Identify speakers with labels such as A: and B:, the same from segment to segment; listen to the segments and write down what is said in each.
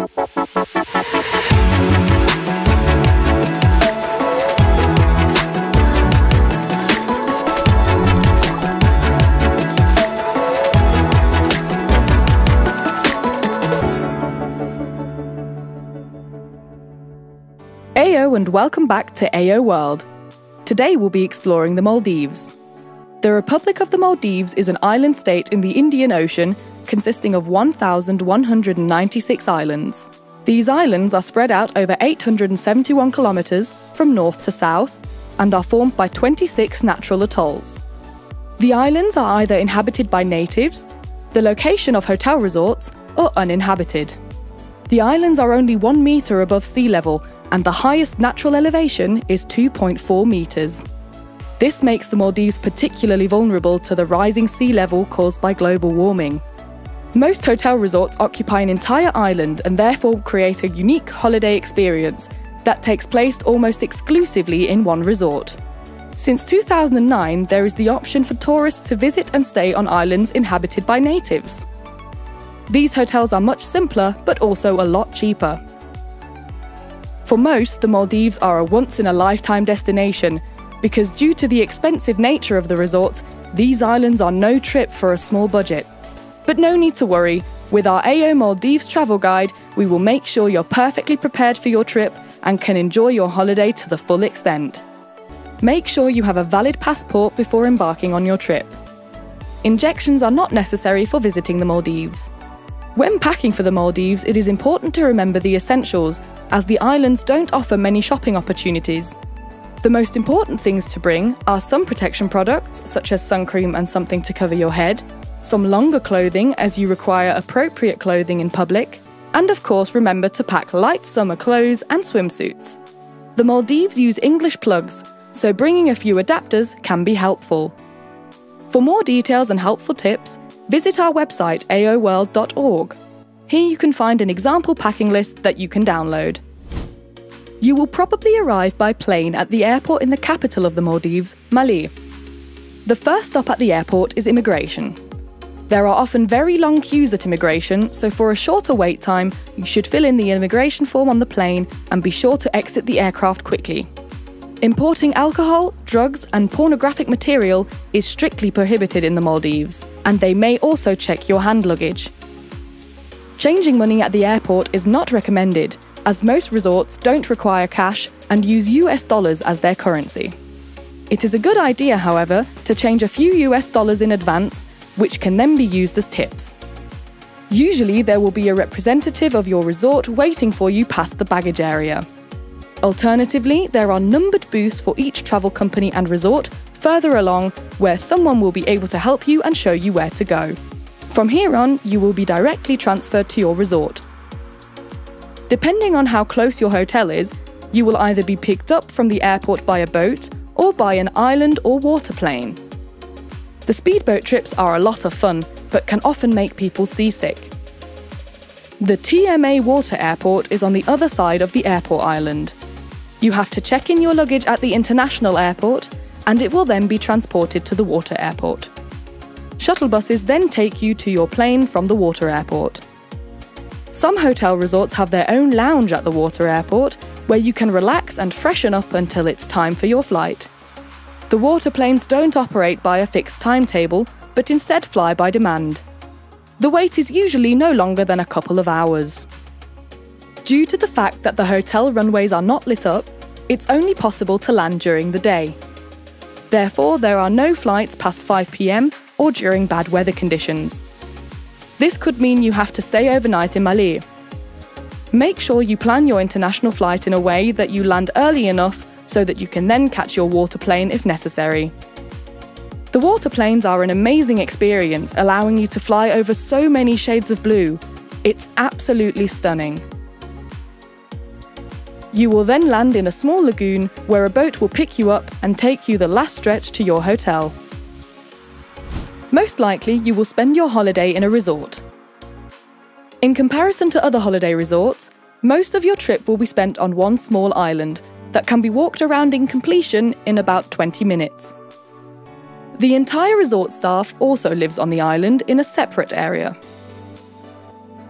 A: Ayo and welcome back to Ayo World. Today we'll be exploring the Maldives. The Republic of the Maldives is an island state in the Indian Ocean consisting of 1,196 islands. These islands are spread out over 871 kilometres from north to south and are formed by 26 natural atolls. The islands are either inhabited by natives, the location of hotel resorts, or uninhabited. The islands are only 1 metre above sea level and the highest natural elevation is 2.4 metres. This makes the Maldives particularly vulnerable to the rising sea level caused by global warming. Most hotel resorts occupy an entire island and therefore create a unique holiday experience that takes place almost exclusively in one resort. Since 2009, there is the option for tourists to visit and stay on islands inhabited by natives. These hotels are much simpler, but also a lot cheaper. For most, the Maldives are a once-in-a-lifetime destination because due to the expensive nature of the resorts, these islands are no trip for a small budget. But no need to worry, with our Ayo Maldives travel guide, we will make sure you're perfectly prepared for your trip and can enjoy your holiday to the full extent. Make sure you have a valid passport before embarking on your trip. Injections are not necessary for visiting the Maldives. When packing for the Maldives, it is important to remember the essentials, as the islands don't offer many shopping opportunities. The most important things to bring are sun protection products, such as sun cream and something to cover your head, some longer clothing as you require appropriate clothing in public, and of course remember to pack light summer clothes and swimsuits. The Maldives use English plugs, so bringing a few adapters can be helpful. For more details and helpful tips, visit our website ayoworld.org. Here you can find an example packing list that you can download. You will probably arrive by plane at the airport in the capital of the Maldives, Malé. The first stop at the airport is immigration. There are often very long queues at immigration, so for a shorter wait time, you should fill in the immigration form on the plane and be sure to exit the aircraft quickly. Importing alcohol, drugs, and pornographic material is strictly prohibited in the Maldives, and they may also check your hand luggage. Changing money at the airport is not recommended, as most resorts don't require cash and use US dollars as their currency. It is a good idea, however, to change a few US dollars in advance, which can then be used as tips. Usually there will be a representative of your resort waiting for you past the baggage area. Alternatively, there are numbered booths for each travel company and resort further along where someone will be able to help you and show you where to go. From here on, you will be directly transferred to your resort. Depending on how close your hotel is, you will either be picked up from the airport by a boat or by an island or water plane. The speedboat trips are a lot of fun, but can often make people seasick. The TMA Water Airport is on the other side of the airport island. You have to check in your luggage at the international airport, and it will then be transported to the water airport. Shuttle buses then take you to your plane from the water airport. Some hotel resorts have their own lounge at the water airport, where you can relax and freshen up until it's time for your flight. The water planes don't operate by a fixed timetable, but instead fly by demand. The wait is usually no longer than a couple of hours. Due to the fact that the hotel runways are not lit up, it's only possible to land during the day. Therefore, there are no flights past 5 p.m. or during bad weather conditions. This could mean you have to stay overnight in Malé. Make sure you plan your international flight in a way that you land early enough so that you can then catch your water plane if necessary. The water planes are an amazing experience, allowing you to fly over so many shades of blue. It's absolutely stunning. You will then land in a small lagoon where a boat will pick you up and take you the last stretch to your hotel. Most likely, you will spend your holiday in a resort. In comparison to other holiday resorts, most of your trip will be spent on one small island that can be walked around in completion in about 20 minutes. The entire resort staff also lives on the island in a separate area.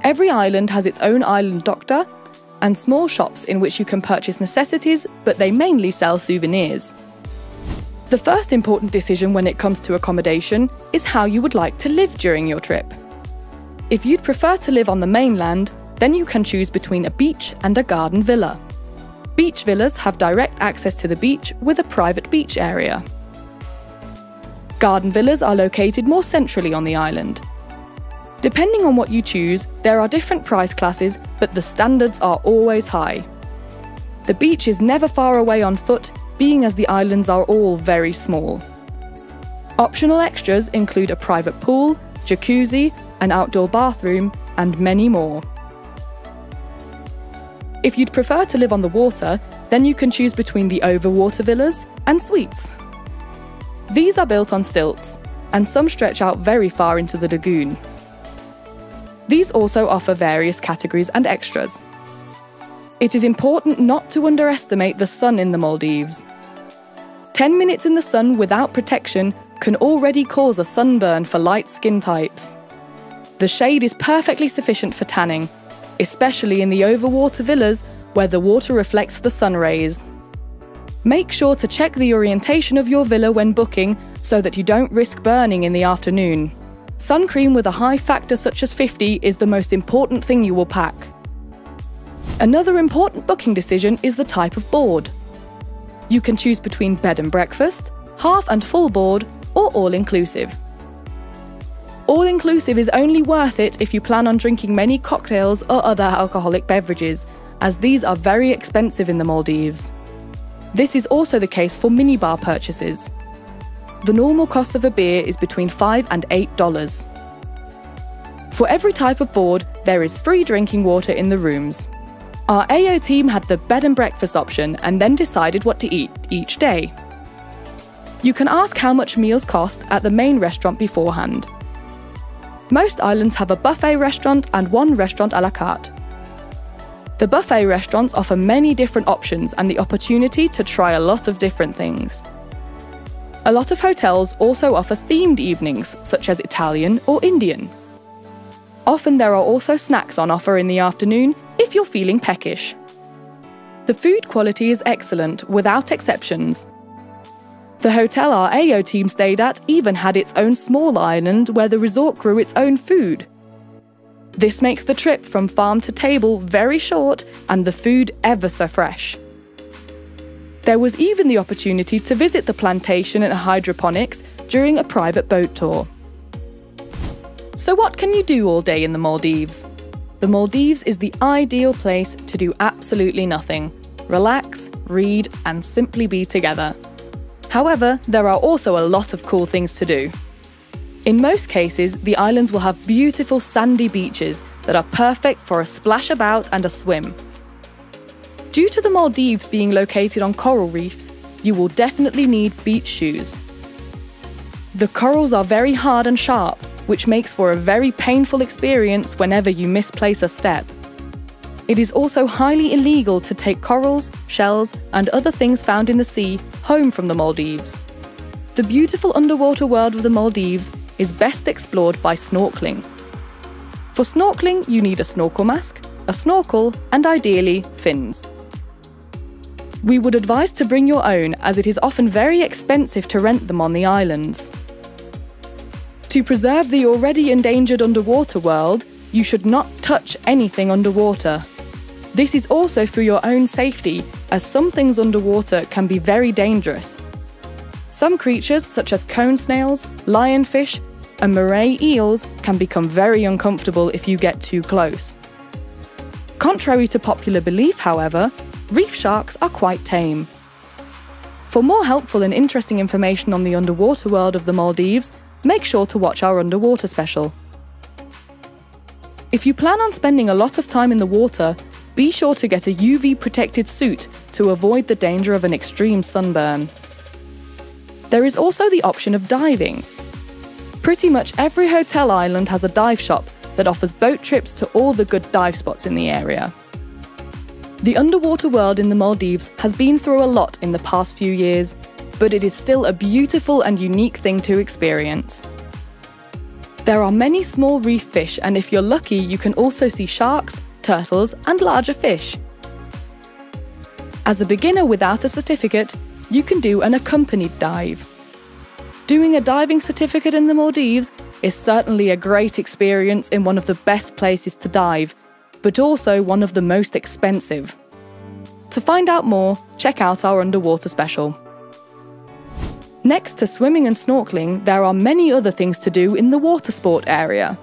A: Every island has its own island doctor and small shops in which you can purchase necessities, but they mainly sell souvenirs. The first important decision when it comes to accommodation is how you would like to live during your trip. If you'd prefer to live on the mainland, then you can choose between a beach and a garden villa. Beach villas have direct access to the beach with a private beach area. Garden villas are located more centrally on the island. Depending on what you choose, there are different price classes, but the standards are always high. The beach is never far away on foot, being as the islands are all very small. Optional extras include a private pool, jacuzzi, an outdoor bathroom, and many more. If you'd prefer to live on the water, then you can choose between the overwater villas and suites. These are built on stilts, and some stretch out very far into the lagoon. These also offer various categories and extras. It is important not to underestimate the sun in the Maldives. 10 minutes in the sun without protection can already cause a sunburn for light skin types. The shade is perfectly sufficient for tanning, especially in the overwater villas where the water reflects the sun rays. Make sure to check the orientation of your villa when booking so that you don't risk burning in the afternoon. Sun cream with a high factor such as 50 is the most important thing you will pack. Another important booking decision is the type of board. You can choose between bed and breakfast, half and full board, or all-inclusive. All-inclusive is only worth it if you plan on drinking many cocktails or other alcoholic beverages, as these are very expensive in the Maldives. This is also the case for minibar purchases. The normal cost of a beer is between $5 and $8. For every type of board, there is free drinking water in the rooms. Our AO team had the bed and breakfast option and then decided what to eat each day. You can ask how much meals cost at the main restaurant beforehand. Most islands have a buffet restaurant and one restaurant à la carte. The buffet restaurants offer many different options and the opportunity to try a lot of different things. A lot of hotels also offer themed evenings, such as Italian or Indian. Often there are also snacks on offer in the afternoon if you're feeling peckish. The food quality is excellent, without exceptions. The hotel our AO team stayed at even had its own small island where the resort grew its own food. This makes the trip from farm to table very short and the food ever so fresh. There was even the opportunity to visit the plantation and hydroponics during a private boat tour. So what can you do all day in the Maldives? The Maldives is the ideal place to do absolutely nothing. Relax, read, and simply be together. However, there are also a lot of cool things to do. In most cases, the islands will have beautiful sandy beaches that are perfect for a splash about and a swim. Due to the Maldives being located on coral reefs, you will definitely need beach shoes. The corals are very hard and sharp, which makes for a very painful experience whenever you misplace a step. It is also highly illegal to take corals, shells, and other things found in the sea home from the Maldives. The beautiful underwater world of the Maldives is best explored by snorkeling. For snorkeling, you need a snorkel mask, a snorkel, and ideally, fins. We would advise to bring your own, as it is often very expensive to rent them on the islands. To preserve the already endangered underwater world, you should not touch anything underwater. This is also for your own safety, as some things underwater can be very dangerous. Some creatures, such as cone snails, lionfish, and moray eels, can become very uncomfortable if you get too close. Contrary to popular belief, however, reef sharks are quite tame. For more helpful and interesting information on the underwater world of the Maldives, make sure to watch our underwater special. If you plan on spending a lot of time in the water, be sure to get a UV-protected suit to avoid the danger of an extreme sunburn. There is also the option of diving. Pretty much every hotel island has a dive shop that offers boat trips to all the good dive spots in the area. The underwater world in the Maldives has been through a lot in the past few years, but it is still a beautiful and unique thing to experience. There are many small reef fish, and if you're lucky, you can also see sharks, turtles, and larger fish. As a beginner without a certificate, you can do an accompanied dive. Doing a diving certificate in the Maldives is certainly a great experience in one of the best places to dive, but also one of the most expensive. To find out more, check out our underwater special. Next to swimming and snorkeling, there are many other things to do in the water sport area.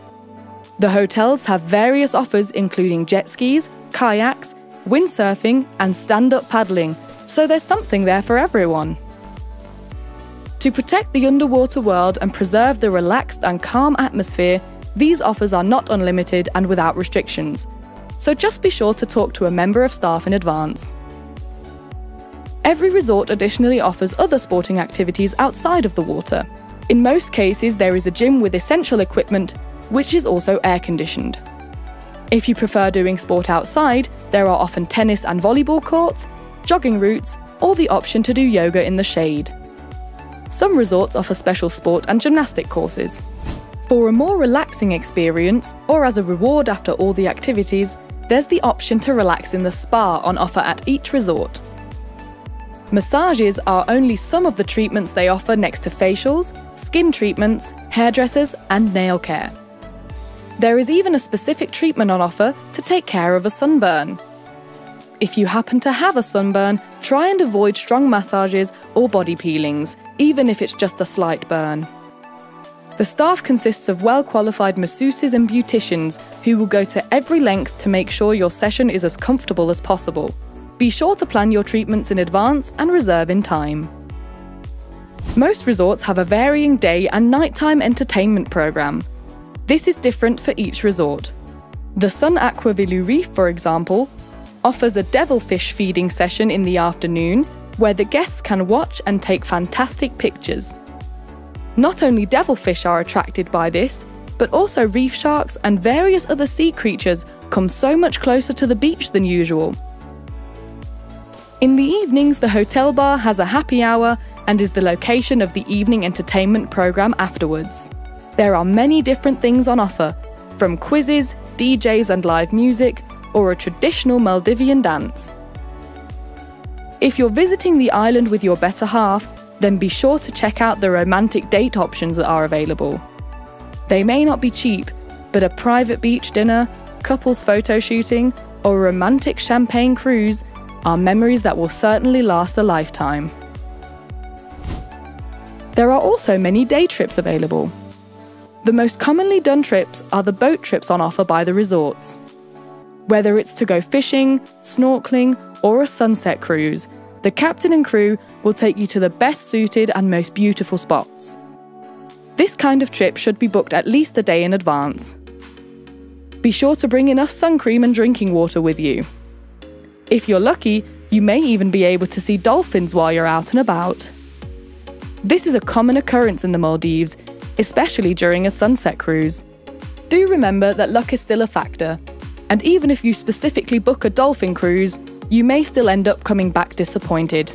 A: The hotels have various offers including jet skis, kayaks, windsurfing and stand-up paddling, so there's something there for everyone. To protect the underwater world and preserve the relaxed and calm atmosphere, these offers are not unlimited and without restrictions, so just be sure to talk to a member of staff in advance. Every resort additionally offers other sporting activities outside of the water. In most cases, there is a gym with essential equipment, which is also air-conditioned. If you prefer doing sport outside, there are often tennis and volleyball courts, jogging routes, or the option to do yoga in the shade. Some resorts offer special sport and gymnastic courses. For a more relaxing experience, or as a reward after all the activities, there's the option to relax in the spa on offer at each resort. Massages are only some of the treatments they offer next to facials, skin treatments, hairdressers, and nail care. There is even a specific treatment on offer to take care of a sunburn. If you happen to have a sunburn, try and avoid strong massages or body peelings, even if it's just a slight burn. The staff consists of well-qualified masseuses and beauticians who will go to every length to make sure your session is as comfortable as possible. Be sure to plan your treatments in advance and reserve in time. Most resorts have a varying day and nighttime entertainment program. This is different for each resort. The Sun Aquavilu Reef, for example, offers a devilfish feeding session in the afternoon where the guests can watch and take fantastic pictures. Not only devilfish are attracted by this, but also reef sharks and various other sea creatures come so much closer to the beach than usual. In the evenings, the hotel bar has a happy hour and is the location of the evening entertainment program afterwards. There are many different things on offer, from quizzes, DJs and live music, or a traditional Maldivian dance. If you're visiting the island with your better half, then be sure to check out the romantic date options that are available. They may not be cheap, but a private beach dinner, couples photo shooting, or a romantic champagne cruise are memories that will certainly last a lifetime. There are also many day trips available. The most commonly done trips are the boat trips on offer by the resorts. Whether it's to go fishing, snorkeling, or a sunset cruise, the captain and crew will take you to the best suited and most beautiful spots. This kind of trip should be booked at least a day in advance. Be sure to bring enough sun cream and drinking water with you. If you're lucky, you may even be able to see dolphins while you're out and about. This is a common occurrence in the Maldives, especially during a sunset cruise. Do remember that luck is still a factor, and even if you specifically book a dolphin cruise, you may still end up coming back disappointed.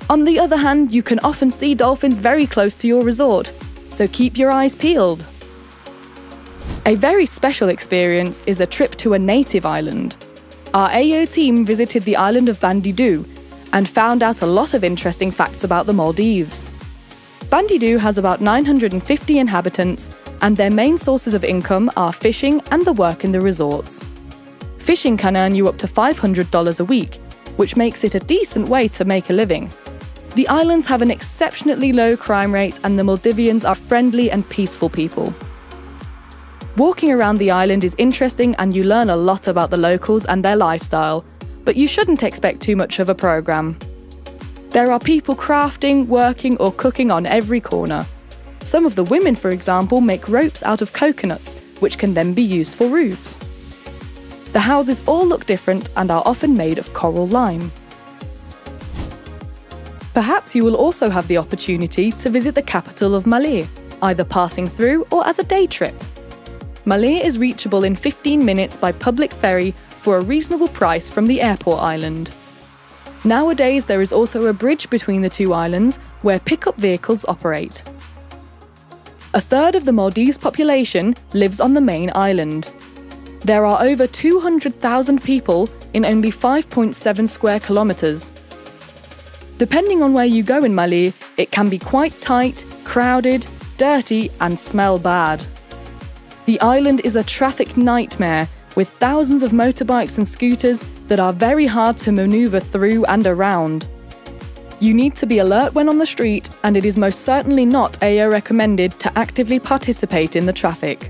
A: On the other hand, you can often see dolphins very close to your resort, so keep your eyes peeled. A very special experience is a trip to a native island. Our AO team visited the island of Bandidu and found out a lot of interesting facts about the Maldives. Bandidu has about 950 inhabitants, and their main sources of income are fishing and the work in the resorts. Fishing can earn you up to $500 a week, which makes it a decent way to make a living. The islands have an exceptionally low crime rate, and the Maldivians are friendly and peaceful people. Walking around the island is interesting and you learn a lot about the locals and their lifestyle, but you shouldn't expect too much of a program. There are people crafting, working or cooking on every corner. Some of the women, for example, make ropes out of coconuts, which can then be used for roofs. The houses all look different and are often made of coral lime. Perhaps you will also have the opportunity to visit the capital of Malé, either passing through or as a day trip. Malé is reachable in 15 minutes by public ferry for a reasonable price from the airport island. Nowadays, there is also a bridge between the two islands where pickup vehicles operate. A third of the Maldives population lives on the main island. There are over 200,000 people in only 5.7 square kilometres. Depending on where you go in Maldives, it can be quite tight, crowded, dirty and smell bad. The island is a traffic nightmare with thousands of motorbikes and scooters that are very hard to manoeuvre through and around. You need to be alert when on the street, and it is most certainly not AO recommended to actively participate in the traffic.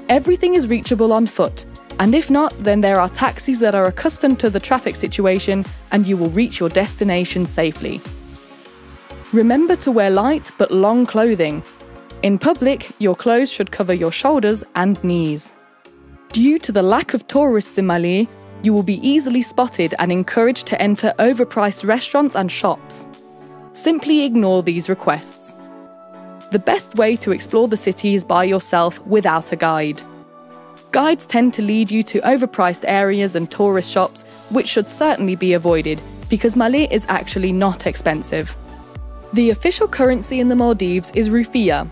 A: Everything is reachable on foot, and if not, then there are taxis that are accustomed to the traffic situation and you will reach your destination safely. Remember to wear light but long clothing. In public, your clothes should cover your shoulders and knees. Due to the lack of tourists in Maldives, you will be easily spotted and encouraged to enter overpriced restaurants and shops. Simply ignore these requests. The best way to explore the city is by yourself without a guide. Guides tend to lead you to overpriced areas and tourist shops, which should certainly be avoided because Maldives is actually not expensive. The official currency in the Maldives is rupiah.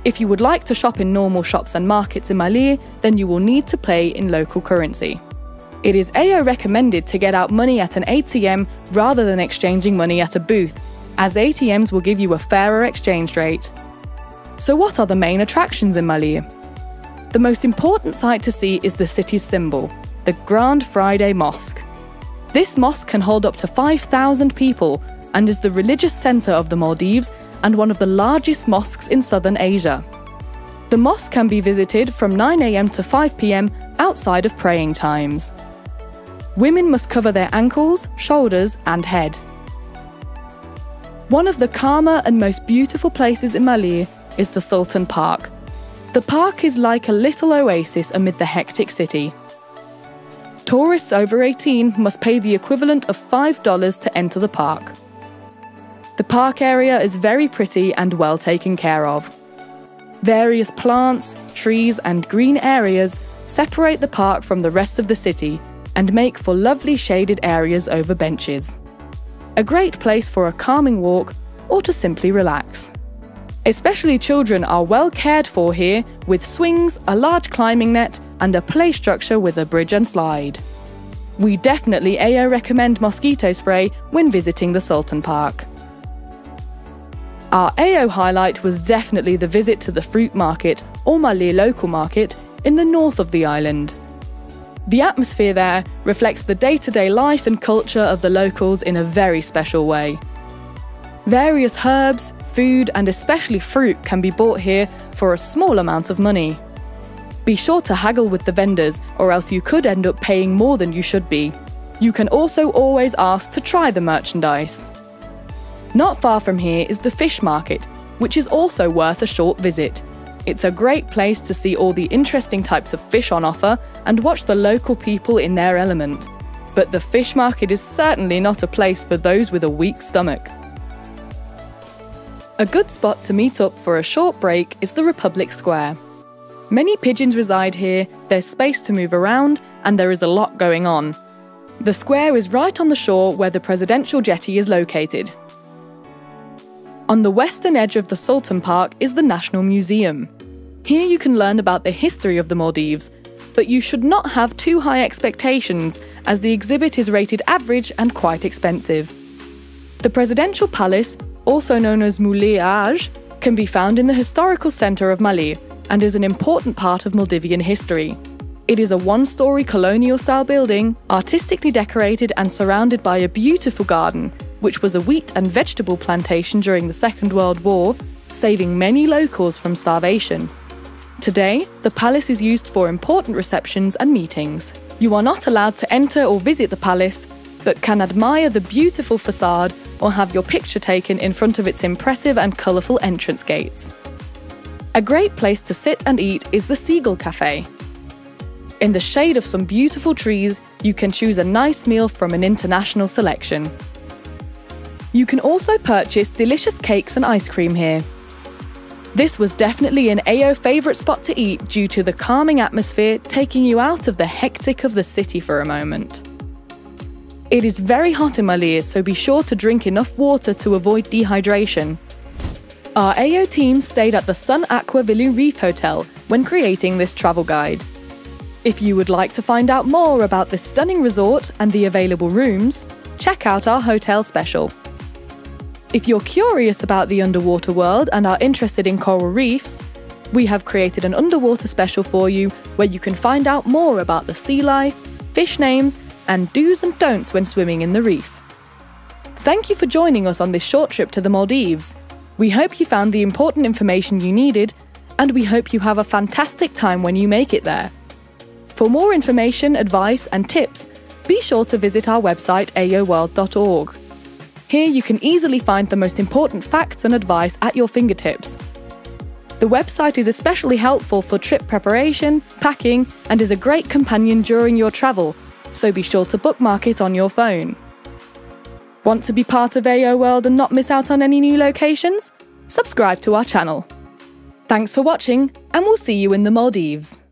A: If you would like to shop in normal shops and markets in Maldives, then you will need to pay in local currency. It is AO recommended to get out money at an ATM rather than exchanging money at a booth, as ATMs will give you a fairer exchange rate. So what are the main attractions in Maldives? The most important sight to see is the city's symbol, the Grand Friday Mosque. This mosque can hold up to 5,000 people and is the religious centre of the Maldives and one of the largest mosques in southern Asia. The mosque can be visited from 9 AM to 5 PM outside of praying times. Women must cover their ankles, shoulders and head. One of the calmer and most beautiful places in Maldives is the Sultan Park. The park is like a little oasis amid the hectic city. Tourists over 18 must pay the equivalent of $5 to enter the park. The park area is very pretty and well taken care of. Various plants, trees and green areas separate the park from the rest of the city and make for lovely shaded areas over benches. A great place for a calming walk or to simply relax. Especially children are well cared for here with swings, a large climbing net and a play structure with a bridge and slide. We definitely AO recommend mosquito spray when visiting the Sultan Park. Our AO highlight was definitely the visit to the fruit market or Maldives local market in the north of the island. The atmosphere there reflects the day-to-day life and culture of the locals in a very special way. Various herbs, food and especially fruit can be bought here for a small amount of money. Be sure to haggle with the vendors or else you could end up paying more than you should be. You can also always ask to try the merchandise. Not far from here is the fish market, which is also worth a short visit. It's a great place to see all the interesting types of fish on offer and watch the local people in their element. But the fish market is certainly not a place for those with a weak stomach. A good spot to meet up for a short break is the Republic Square. Many pigeons reside here, there's space to move around, and there is a lot going on. The square is right on the shore where the presidential jetty is located. On the western edge of the Sultan Park is the National Museum. Here you can learn about the history of the Maldives, but you should not have too high expectations as the exhibit is rated average and quite expensive. The Presidential Palace, also known as Maldives, can be found in the historical centre of Maldives and is an important part of Maldivian history. It is a one-storey colonial-style building, artistically decorated and surrounded by a beautiful garden, which was a wheat and vegetable plantation during the Second World War, saving many locals from starvation. Today, the palace is used for important receptions and meetings. You are not allowed to enter or visit the palace, but can admire the beautiful facade or have your picture taken in front of its impressive and colourful entrance gates. A great place to sit and eat is the Seagull Cafe. In the shade of some beautiful trees, you can choose a nice meal from an international selection. You can also purchase delicious cakes and ice cream here. This was definitely an AO favourite spot to eat due to the calming atmosphere taking you out of the hectic of the city for a moment. It is very hot in Maldives, so be sure to drink enough water to avoid dehydration. Our AO team stayed at the Sun Aqua Villu Reef Hotel when creating this travel guide. If you would like to find out more about this stunning resort and the available rooms, check out our hotel special. If you're curious about the underwater world and are interested in coral reefs, we have created an underwater special for you where you can find out more about the sea life, fish names, and do's and don'ts when swimming in the reef. Thank you for joining us on this short trip to the Maldives. We hope you found the important information you needed, and we hope you have a fantastic time when you make it there. For more information, advice, and tips, be sure to visit our website aoworld.org. Here you can easily find the most important facts and advice at your fingertips. The website is especially helpful for trip preparation, packing, and is a great companion during your travel, so be sure to bookmark it on your phone. Want to be part of AO World and not miss out on any new locations? Subscribe to our channel. Thanks for watching, and we'll see you in the Maldives.